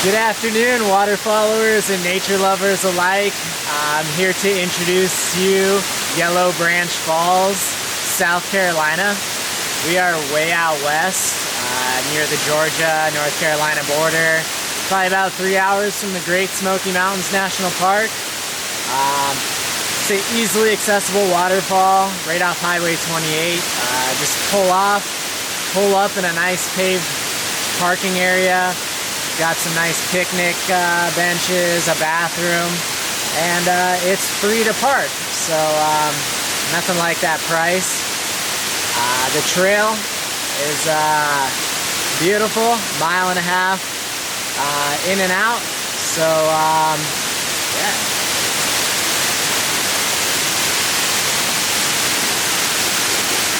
Good afternoon, water followers and nature lovers alike. I'm here to introduce you Yellow Branch Falls, South Carolina. We are way out west, near the Georgia-North Carolina border. Probably about 3 hours from the Great Smoky Mountains National Park. It's an easily accessible waterfall right off Highway 28. Just pull up in a nice paved parking area. Got some nice picnic benches, a bathroom, and it's free to park. So nothing like that price. The trail is beautiful, 1.5 miles in and out. So yeah.